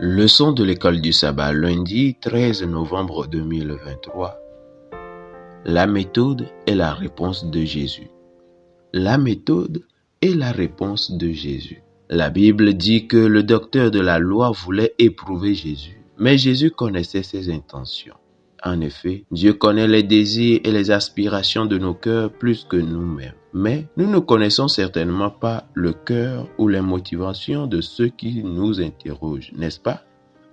Leçon de l'école du sabbat, lundi 13 novembre 2023. La méthode et la réponse de Jésus. La méthode et la réponse de Jésus. La Bible dit que le docteur de la loi voulait éprouver Jésus, mais Jésus connaissait ses intentions. En effet, Dieu connaît les désirs et les aspirations de nos cœurs plus que nous-mêmes. Mais nous ne connaissons certainement pas le cœur ou les motivations de ceux qui nous interrogent, n'est-ce pas?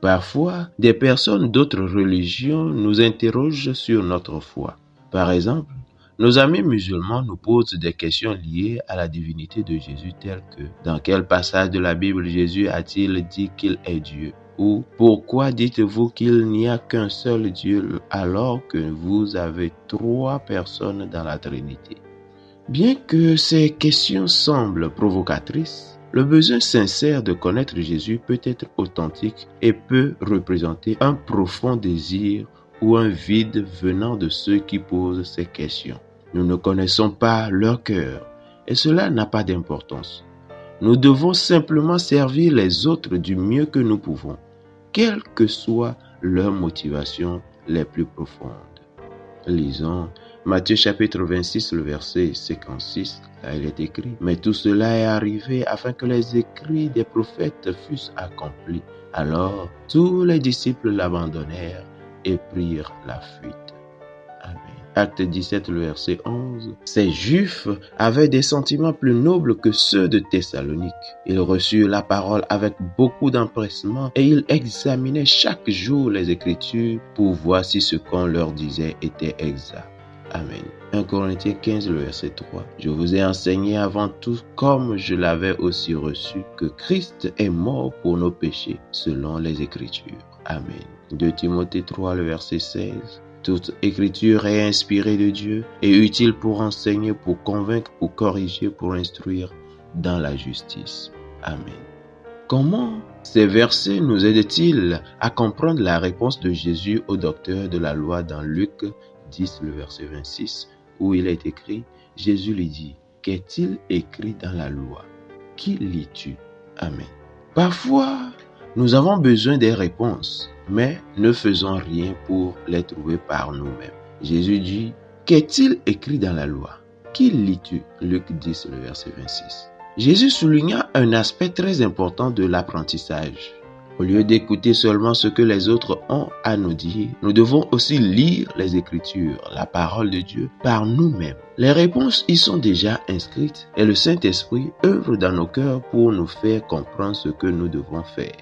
Parfois, des personnes d'autres religions nous interrogent sur notre foi. Par exemple, nos amis musulmans nous posent des questions liées à la divinité de Jésus telles que dans quel passage de la Bible Jésus a-t-il dit qu'il est Dieu? Ou pourquoi dites-vous qu'il n'y a qu'un seul Dieu alors que vous avez 3 personnes dans la Trinité? Bien que ces questions semblent provocatrices, le besoin sincère de connaître Jésus peut être authentique et peut représenter un profond désir ou un vide venant de ceux qui posent ces questions. Nous ne connaissons pas leur cœur et cela n'a pas d'importance. Nous devons simplement servir les autres du mieux que nous pouvons, quelles que soient leurs motivations les plus profondes. Lisons Matthieu chapitre 26, le verset 56. Là, il est écrit « Mais tout cela est arrivé afin que les écrits des prophètes fussent accomplis. Alors, tous les disciples l'abandonnèrent et prirent la fuite. » Amen. Acte 17, le verset 11. Ces Juifs avaient des sentiments plus nobles que ceux de Thessalonique. Ils reçurent la parole avec beaucoup d'empressement et ils examinaient chaque jour les Écritures pour voir si ce qu'on leur disait était exact. Amen. 1 Corinthiens 15, le verset 3. Je vous ai enseigné avant tout, comme je l'avais aussi reçu, que Christ est mort pour nos péchés, selon les Écritures. Amen. 2 Timothée 3, le verset 16. Toute écriture est inspirée de Dieu et utile pour enseigner, pour convaincre, pour corriger, pour instruire dans la justice. Amen. Comment ces versets nous aident-ils à comprendre la réponse de Jésus au docteur de la loi dans Luc 10, le verset 26, où il est écrit, Jésus lui dit, « Qu'est-il écrit dans la loi? Qui lis-tu? » Amen. Parfois, nous avons besoin des réponses, mais ne faisons rien pour les trouver par nous-mêmes. Jésus dit, « Qu'est-il écrit dans la loi? Qui lis-tu » Luc 10, le verset 26. Jésus souligna un aspect très important de l'apprentissage. Au lieu d'écouter seulement ce que les autres ont à nous dire, nous devons aussi lire les Écritures, la parole de Dieu, par nous-mêmes. Les réponses y sont déjà inscrites et le Saint-Esprit œuvre dans nos cœurs pour nous faire comprendre ce que nous devons faire.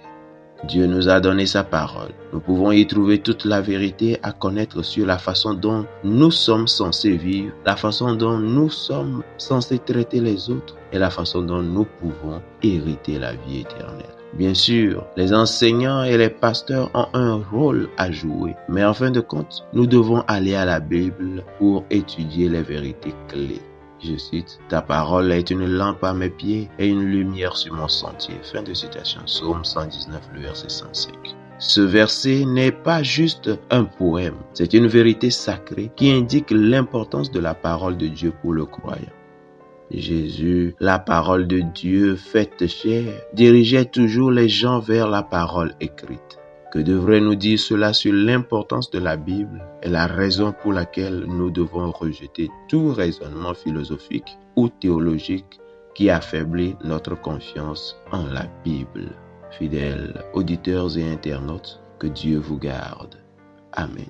Dieu nous a donné sa parole. Nous pouvons y trouver toute la vérité à connaître sur la façon dont nous sommes censés vivre, la façon dont nous sommes censés traiter les autres et la façon dont nous pouvons hériter la vie éternelle. Bien sûr, les enseignants et les pasteurs ont un rôle à jouer, mais en fin de compte, nous devons aller à la Bible pour étudier les vérités clés. Je cite, « Ta parole est une lampe à mes pieds et une lumière sur mon sentier. » Fin de citation, Psaume 119, le verset 105. Ce verset n'est pas juste un poème, c'est une vérité sacrée qui indique l'importance de la parole de Dieu pour le croyant. Jésus, la parole de Dieu faite chair, dirigeait toujours les gens vers la parole écrite. Que devrait nous dire cela sur l'importance de la Bible et la raison pour laquelle nous devons rejeter tout raisonnement philosophique ou théologique qui affaiblit notre confiance en la Bible. Fidèles auditeurs et internautes, que Dieu vous garde. Amen.